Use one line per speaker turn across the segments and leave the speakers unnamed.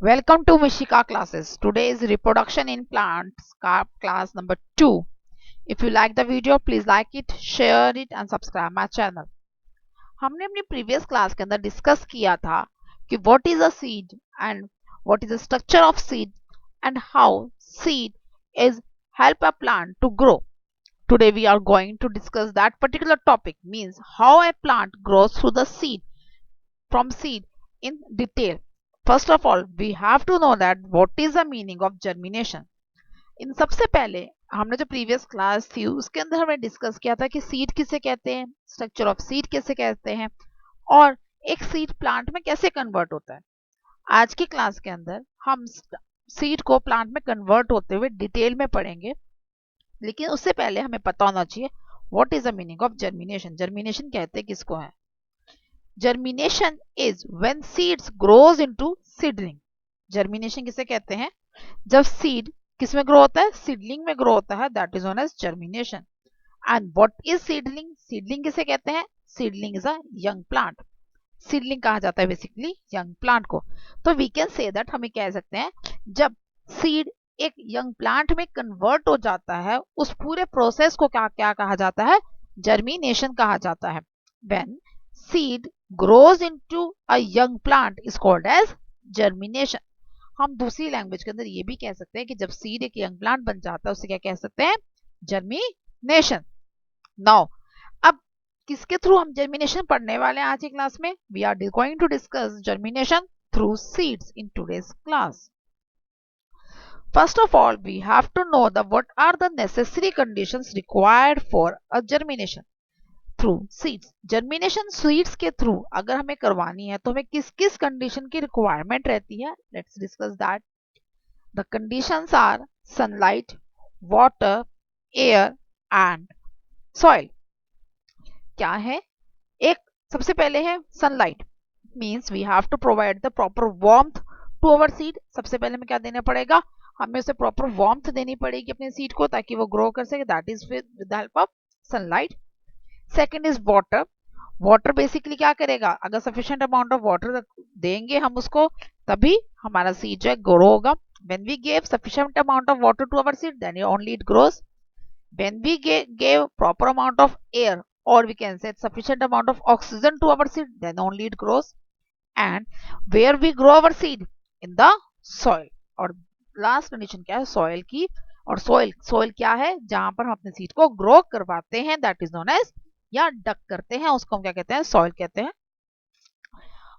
Welcome to Mishika classes. Today is reproduction in plants class number 2. If you like the video, please like it, share it and subscribe my channel. हमने अपनी previous class के अंदर discuss किया था कि what is a seed and what is the structure of seed and how seed is help a plant to grow. Today we are going to discuss that particular topic, means how a plant grows through the seed from seed in detail. First of all, we have to know that what is the meaning of germination. इन सबसे पहले हमने जो previous class थी उसके अंदर हमने discuss किया था कि सीड किसे कहते हैं, स्ट्रक्चर ऑफ सीड किसे कहते हैं और एक सीड प्लांट में कैसे कन्वर्ट होता है. आज की क्लास के अंदर हम सीड को प्लांट में कन्वर्ट होते हुए डिटेल में पढ़ेंगे, लेकिन उससे पहले हमें पता होना चाहिए what is the meaning of germination. Germination कहते हैं किसको है? Germination is when seeds grows into seedling. Germination किसे कहते हैं? जब seed किस में grow होता है? Seedling में grow होता है. That is known as germination. And what is seedling? Seedling किसे कहते हैं? Seedling is a young plant. Seedling कहा जाता है basically young plant को. तो we can say that हमें कह सकते हैं जब seed एक young plant में convert हो जाता है, उस पूरे process को क्या कहा जाता है? Germination कहा जाता है. When seed grows into a young plant is called as germination. हम दूसरी लैंग्वेज के अंदर ये भी कह सकते हैं कि जब सीड एक यंग प्लांट बन जाता है उसे क्या कह सकते हैं? जर्मिनेशन. नाउ अब किसके थ्रू हम जर्मिनेशन पढ़ने वाले हैं आज की क्लास में? We are going to discuss germination through seeds in today's class. First of all, we have to know what are the necessary conditions required for a germination through seeds. Germination seeds के through अगर हमें करवानी है तो हमें किस किस condition की रिक्वायरमेंट रहती है? Let's discuss that. The conditions are sunlight, water, air and soil. क्या है? एक सबसे पहले है sunlight. Means we have to provide the proper warmth to our seed. सबसे पहले हमें क्या देना पड़ेगा? हमें उसे प्रॉपर वार्मथ देनी पड़ेगी अपने सीड को ताकि वो ग्रो कर सके. That is with the help of sunlight. Second is water. Water basically क्या करेगा? अगर सफिशिएंट अमाउंट ऑफ वाटर देंगे हम उसको तभी हमारा सीड जो है ग्रो होगा. when we gave sufficient amount of water to our seed then only it grows. when we gave proper amount of air or we can say sufficient amount of oxygen to our seed then only it grows. and where we grow our seed? in the soil. और last condition क्या है? Soil की. और soil क्या है? जहां पर हम अपने सीड को ग्रो करवाते हैं दैट इज नोन एज या डक करते हैं उसको हम क्या कहते हैं? सॉइल कहते हैं.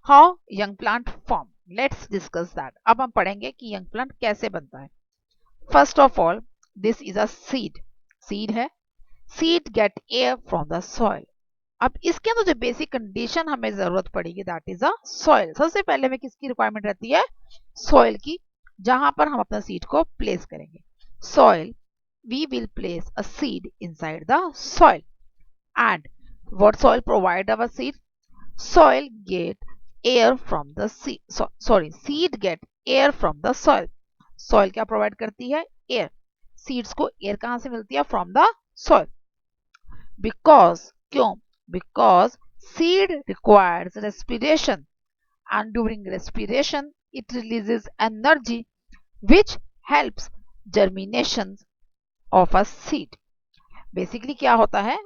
How young plant form. Let's discuss that. अब हम पढ़ेंगे कि यंग प्लांट कैसे बनता है. First of all this is a seed. Seed है. Seed get air from the soil. अब इसके अंदर जो बेसिक कंडीशन हमें जरूरत पड़ेगी दैट इज अ सॉइल. सबसे पहले हमें किसकी रिक्वायरमेंट रहती है? सॉइल की, जहां पर हम अपना सीड को प्लेस करेंगे. Soil, we will place a seed inside the soil. And what soil provide our seed? Soil get air from the seed. Seed get air from the soil. Soil क्या provide करती है? Air. Seeds को air कहाँ से मिलती है? From the soil. Because क्यों? Because seed requires respiration and during respiration it releases energy which helps germination of a seed. Basically क्या होता है?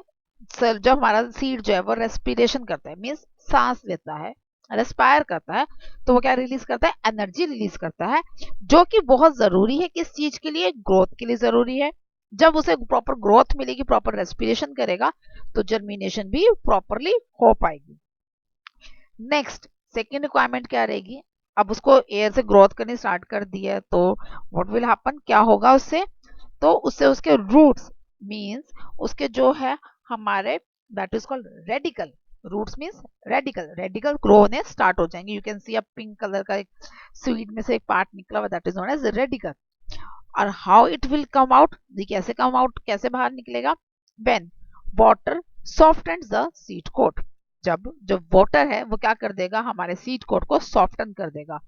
सर जब हमारा सीड जो है वो रेस्पिरेशन करता है, मीन्स सांस लेता है, रेस्पायर करता है, तो वो क्या रिलीज करता है? एनर्जी रिलीज करता है, जो कि बहुत जरूरी है. किस चीज के लिए? ग्रोथ के लिए जरूरी है. जब उसे प्रॉपर ग्रोथ मिलेगी, प्रॉपर रेस्पिरेशन करेगा तो जर्मिनेशन भी प्रॉपरली हो पाएगी. नेक्स्ट सेकेंड रिक्वायरमेंट क्या रहेगी? अब उसको एयर से ग्रोथ करनी स्टार्ट कर दी है तो व्हाट विल हैपन? क्या होगा उससे? तो उससे उसके रूट्स मीन्स उसके जो है हमारे that is called radical. Roots means radical grow होने स्टार्ट हो जाएंगे. You can see a pink colour का एक सीड में से एक पार्ट निकला हुआ that is known as radical. और how it will come out? कैसे कम आउट, कैसे बाहर निकलेगा? When water softens the seed coat. जब जो वाटर है वो क्या कर देगा? हमारे सीड कोट को सॉफ्टन कर देगा.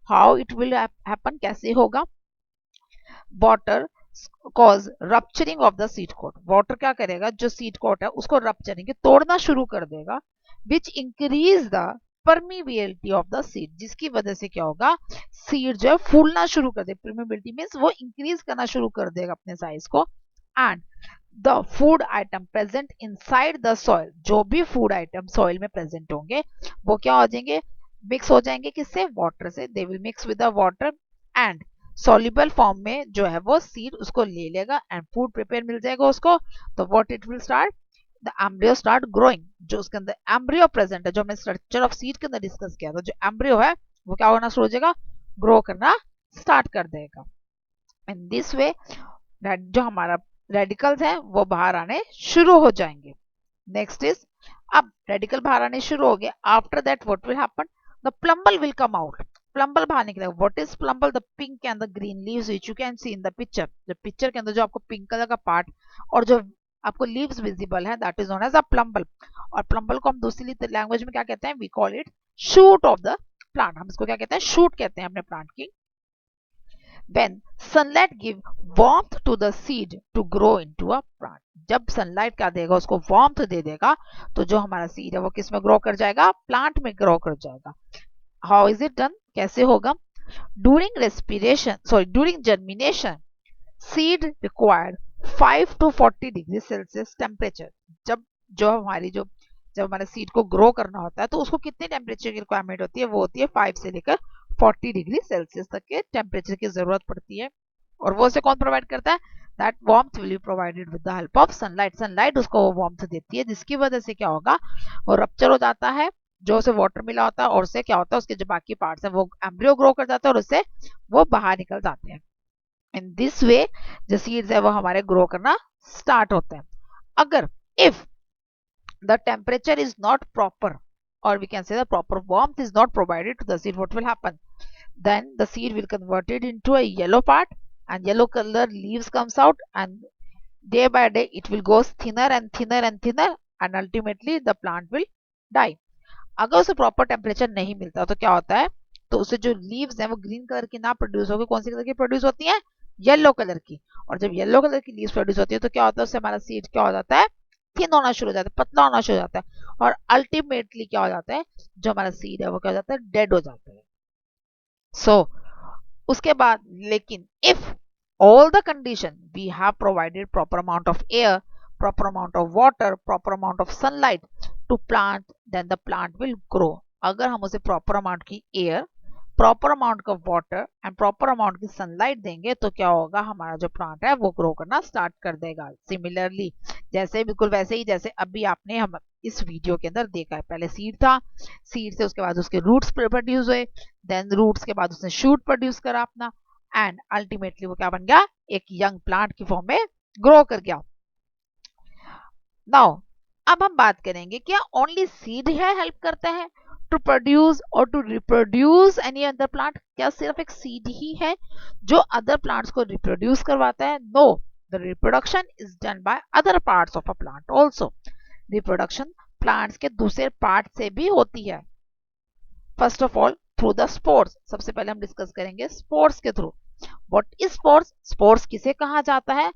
How it will happen? कैसे होगा? Water cause rupturing of the seed coat. Water क्या करेगा? जो सीड कोट है उसको रप्चरिंग, तोड़ना शुरू कर देगा, which increase the permeability of the seed, जिसकी वजह से क्या होगा, सीड जो है फूलना शुरू कर दे। परमिबिलिटी मीन्स वो इंक्रीज करना शुरू कर देगा अपने साइज को। And the food item present inside the soil, जो भी फूड आइटम सॉइल में प्रेजेंट होंगे वो क्या हो जाएंगे, मिक्स हो जाएंगे किससे, वाटर से। They will mix with the water and soluble form में जो है वो सीड उसको ले लेगा एंड फूड प्रिपेयर मिल जाएगा उसको। तो what it will start, the embryo start growing. जो उसके अंदर एम्ब्रियो प्रेजेंट है, जो हमने स्ट्रक्चर ऑफ सीड के अंदर डिस्कस किया था, जो एम्ब्रियो है वो क्या होना शुरू हो जाएगा, ग्रो करना स्टार्ट कर देगा। इन दिस वे जो हमारा रेडिकल्स है वो बाहर आने शुरू हो जाएंगे। नेक्स्ट इज, अब रेडिकल बाहर आने शुरू हो गए, after that what will happen, the plumule will come out. Plumule बाहर निकलेगा। What is plumule, the pink and the green leaves which you can see in the picture. जो पिक्चर के अंदर जो आपको पिंक कलर का पार्ट और जो आपको लीव्स विजिबल है, that is known as a plumule. और प्लम्बल को हम दूसरी लैंग्वेज में क्या कहते हैं, we call it shoot of the plant. हम इसको क्या कहते हैं, शूट कहते हैं अपने प्लांट की। When sunlight give warmth to the seed to grow into a plant, जब सनलाइट क्या देगा, उसको वार्मथ दे देगा, तो जो हमारा सीड है वो किस में ग्रो कर जाएगा, प्लांट में ग्रो कर जाएगा। हाउ इज इट डन, कैसे होगा, during germination seed required 5 to 40 degree Celsius temperature. जब हमारे सीड को ग्रो करना होता है तो उसको कितने टेम्परेचर की रिक्वायरमेंट होती है, वो होती है 5 से लेकर 40 डिग्री सेल्सियस तक के टेम्परेचर की जरूरत पड़ती है। और वो से कौन प्रोवाइड करता है, that warmth will be provided with the help of sunlight. Sunlight उसको वार्मथ देती है, जिसकी वजह से क्या होगा, वो रप्चर हो जाता है, जो उसे वाटर मिला होता है, और उससे क्या होता है, उसके जो बाकी पार्ट्स हैं वो एम्ब्रियो ग्रो कर जाता है और उससे वो बाहर निकल जाते हैं। इन दिस वे जो सीड्स है वो हमारे ग्रो करना स्टार्ट होते हैं। अगर if the temperature is not proper, or we can say the proper warmth is not provided to the seed, what will happen, then the seed will convert it into a yellow part and yellow color leaves comes out, and day by day it will go thinner and thinner and thinner and ultimately the plant will die। अगर उसे proper temperature नहीं मिलता तो क्या होता है, तो उसे जो लीव्स हैं वो ग्रीन कलर की ना प्रोड्यूस होगी, कौन सी कलर की प्रोड्यूस होती है, येलो कलर की। और जब येलो कलर की लीव्स प्रोड्यूस होती है तो क्या होता है, उससे हमारा सीड क्या हो जाता है, थिन होना शुरू हो जाता है, पतला होना शुरू हो जाता है, और अल्टीमेटली क्या हो जाता है, जो हमारा सीड है वो क्या हो जाता है, डेड हो जाता है। सो उसके बाद लेकिन if all the condition we have provided proper amount of air, proper amount of water, proper amount of sunlight to plant, then the plant will grow। अगर हम उसे proper amount की air, प्रॉपर अमाउंट का water and proper amount की sunlight देंगे तो क्या होगा, हमारा जो प्लांट है वो ग्रो करना स्टार्ट कर देगा। सिमिलरली जैसे बिल्कुल वैसे ही जैसे अभी आपने हम इस वीडियो के अंदर देखा है, पहले सीड था, सीड से उसके बाद उसके रूट्स प्रोड्यूस हुए, देन रूट्स के बाद उसने शूट प्रोड्यूस करा अपना, एंड अल्टीमेटली वो क्या बन गया, एक यंग प्लांट की फॉर्म में ग्रो कर गया। नाउ अब हम बात करेंगे क्या ओनली सीड है हेल्प करता है टू प्रोड्यूस और to reproduce any other plant, क्या सिर्फ एक सीड ही है जो अदर प्लांट्स को रिप्रोड्यूस करवाता है, no, the reproduction is done by other parts of a plant also. Reproduction plants के दूसरे पार्ट से भी होती है। First of all through the spores, सबसे पहले हम डिस्कस करेंगे स्पोर्स के थ्रू। व्हाट इज स्पोर्स, स्पोर्स किसे कहा जाता है,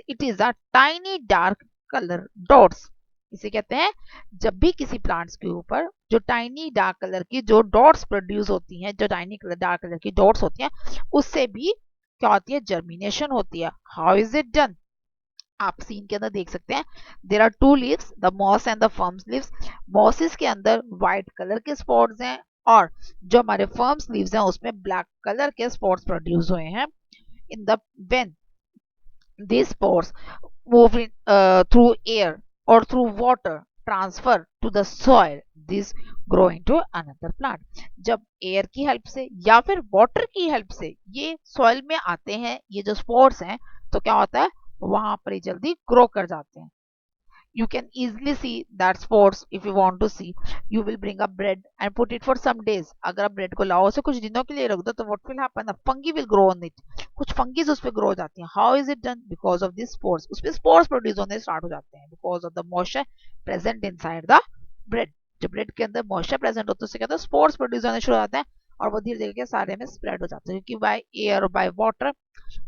it is a tiny dark colour dots. इसे कहते हैं जब भी किसी प्लांट्स के ऊपर जो टाइनी डार्क कलर की जो डॉट्स प्रोड्यूस होती हैं, जो टाइनी डार्क कलर की डॉट्स होती हैं, उससे भी क्या होती है, जर्मिनेशन होती है। हाउ इज इट डन, आप सीन के अंदर देख सकते हैं, there are two leaves, the moss and the ferns leaves. Mosses के अंदर व्हाइट कलर के स्पॉट्स हैं और जो हमारे फर्म्स लीव्स हैं उसमें ब्लैक कलर के स्पॉट्स प्रोड्यूस हुए हैं। In the when these spores move in, through air or through water transfer to the soil, this grow into another plant। जब एयर की हेल्प से या फिर वाटर की हेल्प से ये सॉइल में आते हैं, ये जो स्पोर्स हैं, तो क्या होता है, वहां पर जल्दी ग्रो कर जाते हैं। You can easily see that spores, if you want to see, you will bring up bread and put it for some days। अगर आप ब्रेड को लाओ उसे कुछ दिनों के लिए रख दो तो what will happen, the fungi will grow on it, कुछ फंगीज उस पर ग्रो हो जाती हैं। How is it done, because of these spores, उस पर स्पोर्स प्रोड्यूस होने स्टार्ट हो जाते हैं, because of the moisture present inside the bread। जब ब्रेड के अंदर मॉइस्चर प्रेजेंट होता है उससे क्या होता है, स्पोर्स प्रोड्यूस होने शुरू हो जाते हैं और वो धीरे धीरे सारे में स्प्रेड हो जाते हैं, क्योंकि बाय एयर और बाय वाटर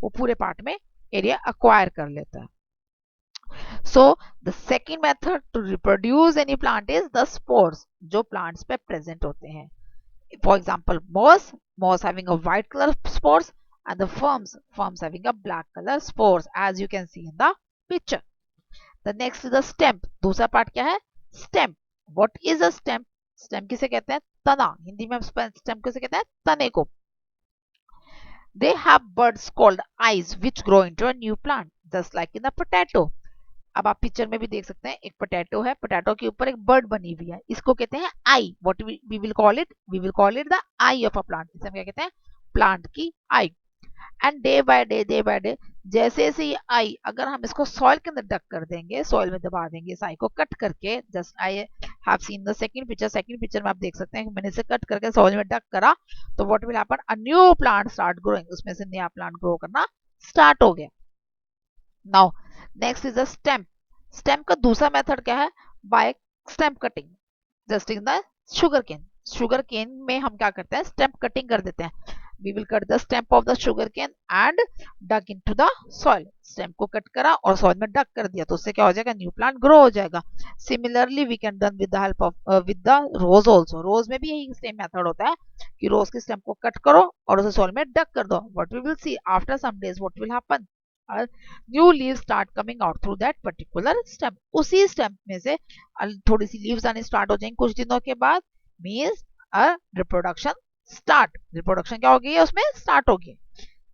वो पूरे पार्ट में एरिया अक्वायर कर लेता है। So the second method to reproduce any plant is the spores, जो plants पे present होते हैं. For example, moss having a white color spores, and the ferns having a black color spores, as you can see in the picture. The next is the stem. दूसरा part क्या है? Stem. What is a stem? Stem किसे कहते हैं? तना. हिंदी में stem किसे कहते हैं? तने को. They have buds called eyes which grow into a new plant, just like in a potato. अब आप पिक्चर में भी देख सकते हैं, एक पोटैटो है, पोटैटो के ऊपर एक बर्ड बनी हुई है, इसको कहते हैं eye. What we will call it? We will call it the eye of a plant. इसे हम क्या कहते हैं? प्लांट की eye. And day by day जैसे जैसे ये आई, अगर हम इसको सॉइल के अंदर डक कर देंगे, सॉइल में दबा देंगे इस आई को कट करके, just I have seen the second picture में आप देख सकते हैं मैंने इसे कट करके सॉइल में डक करा, तो what will happen? A new plant start growing. उसमें से नया प्लांट ग्रो करना स्टार्ट हो गया. Now next is the stem. Stem का दूसरा मेथड क्या है? By stem cutting. Just in the sugarcane में हम क्या करते हैं? स्टेम कटिंग कर देते हैं. we will cut the stem of the sugar cane and dug into the soil. Stem को कट करा और सॉइल में डक कर दिया, तो उससे क्या हो जाएगा? न्यू प्लांट ग्रो हो जाएगा. Similarly we can done with the help of with the rose also. Rose में भी यही सेम मेथड होता है कि रोज की स्टेम को कट करो और उसे सॉइल में डक कर दो. What we will see after some days, what will happen? New leaves start coming out through that particular stem. उसी स्टेम में से थोड़ी सी लीव्स आने स्टार्ट हो जाएंगी कुछ दिनों के बाद. Means a reproduction start. Reproduction क्या हो गई है? उसमें स्टार्ट हो गई.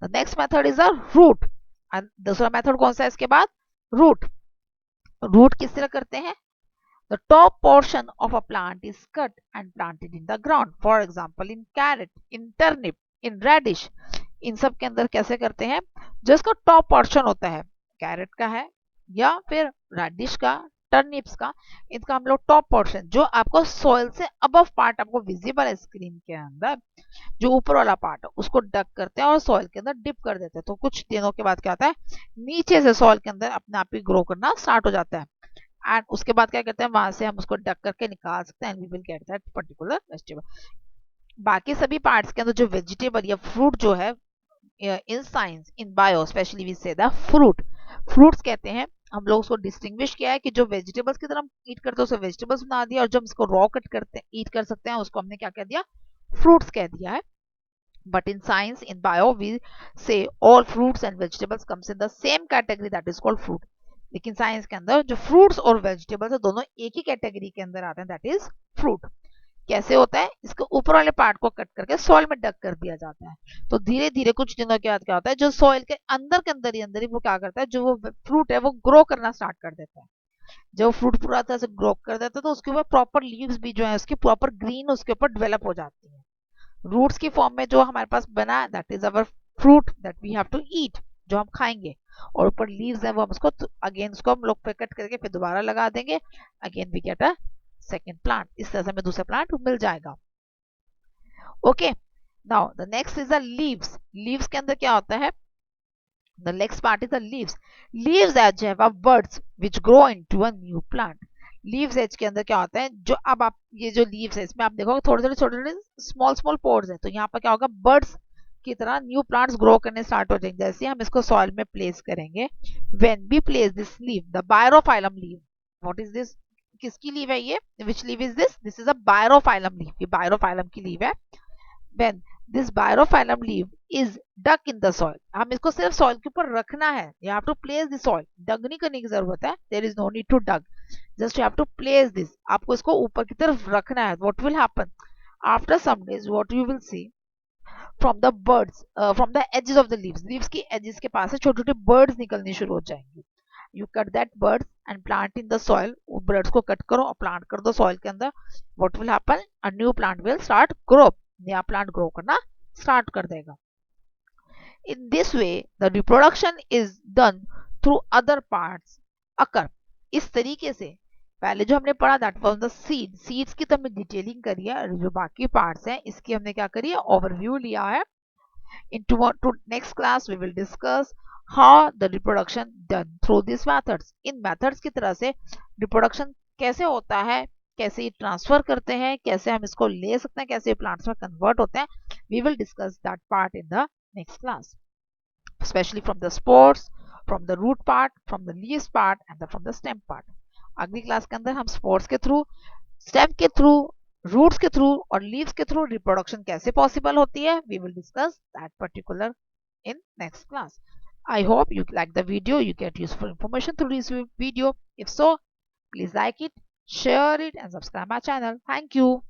The next method is a root. दूसरा मेथड कौन सा है इसके बाद? रूट. रूट किस तरह करते हैं? The top portion of a plant is cut and planted in the ground. For example, in carrot, in turnip, in radish. इन सब के अंदर कैसे करते हैं? जो इसका टॉप पोर्शन होता है, कैरेट का है या फिर रेडिश का, टर्निप्स का, इनका हम लोग टॉप पोर्शन, जो आपको सॉइल से अबव पार्ट आपको विजिबल है स्क्रीन के अंदर, जो ऊपर वाला पार्ट है उसको डक करते हैं और सॉइल के अंदर डिप कर देते हैं. तो कुछ दिनों के बाद क्या होता है? नीचे से सॉइल के अंदर अपने आप ही ग्रो करना स्टार्ट हो जाता है. एंड उसके बाद क्या करते हैं? वहां से हम उसको डक करके निकाल सकते हैं. We will get that particular vegetable. बाकी सभी पार्ट्स के अंदर जो वेजिटेबल या फ्रूट जो है, in science, in bio specially we say the fruits कहते हैं. हम लोग उसको डिस्टिंग्विश किया है कि जो वेजिटेबल्स की तरह हम ईट करते हैं उसे वेजिटेबल्स बना दिया, और जो हम इसको रॉ कट करते हैं, ईट कर सकते हैं, उसको हमने क्या कह दिया? फ्रूट्स कह दिया है. But in science, in bio, we say all fruits and vegetables comes in the same category, that is called fruit. लेकिन साइंस के अंदर जो फ्रूट्स और वेजिटेबल्स है दोनों एक ही कैटेगरी के अंदर आते हैं, दैट इज फ्रूट. कैसे होता है? इसके ऊपर वाले पार्ट को कट करके सॉइल में डक कर दिया जाता है. तो धीरे धीरे कुछ दिनों के बाद क्या होता है? जो सॉइल के अंदर ही वो क्या करता है? जो वो फ्रूट है वो ग्रो करना स्टार्ट कर देता है. जब फ्रूट पूरा तरह से ग्रो कर देता है तो उसके ऊपर प्रॉपर लीव्स भी जो है उसकी प्रॉपर ग्रीन उसके ऊपर डेवलप हो जाती है. रूट्स की फॉर्म में जो हमारे पास बना है, that is our fruit that we have to eat, जो हम खाएंगे. और ऊपर लीव्स है वो हम उसको अगेन उसको हम लोग पे कट करके फिर दोबारा लगा देंगे. Again we get a second plant. इस तरह से हमें दूसरा प्लांट मिल जाएगा. Okay. Now the next is the leaves. Leaves के अंदर क्या होता है? The next part is the leaves. Leaves edge have buds which grow into a new plant. Leaves edge के अंदर क्या होता है? जो अब आप ये जो लीव्स है इसमें आप देखोगे थोड़े थोड़े छोटे छोटे स्मॉल पोर्स है, तो यहाँ पर क्या होगा? बर्ड्स की तरह न्यू प्लांट्स ग्रो करने स्टार्ट हो जाएंगे जैसे हम इसको सॉइल में प्लेस करेंगे. When we place this leaf, the bryophyllum leaf. What is this? किसकी लीव है ये? Which leaf is this? This is a bryophyllum leaf. ये बायरोफाइलम की लीव है. When this birophyllum leaf is dug in the soil, हम इसको सिर्फ soil के ऊपर रखना है. You have to place the soil. डग नहीं करने की जरूरत है. There is no need to dug. Just you have to place this. आपको इसको ऊपर की तरफ रखना है. What will happen? After some days, what you will see from the birds, from the edges of the leaves. Leaves की edges के पास से छोटे छोटे birds निकलनी शुरू हो जाएंगे. You cut that birds and plant in the soil. birds को कट करो और plant कर दो soil के अंदर. What will happen? A new plant will start grow. नया प्लांट ग्रो करना स्टार्ट कर देगा. In this way the reproduction is done through other parts occur. इस तरीके से पहले जो हमने पढ़ा that was the seed. Seeds की तो हमने डिटेलिंग करी है, जो बाकी पार्ट्स हैं इसकी हमने क्या करी है? ओवरव्यू लिया है. In to next class we will discuss how the reproduction done through this methods. इन मेथड्स की तरह से रिप्रोडक्शन कैसे होता है, कैसे ये ट्रांसफर करते हैं, कैसे हम इसको ले सकते हैं, कैसे प्लांट्स में कन्वर्ट होते हैं. We will discuss that part in the next class, specially from the spores, from the root part, from the leaves part and from the stem part. अगली क्लास के अंदर हम स्पोर्स के थ्रू, स्टेम के through, roots के through और leaves के through reproduction कैसे पॉसिबल होती है, we will discuss that particular in next class. I hope you like the video, you get useful information through this video. If so, please like it, share it and subscribe my channel. Thank you.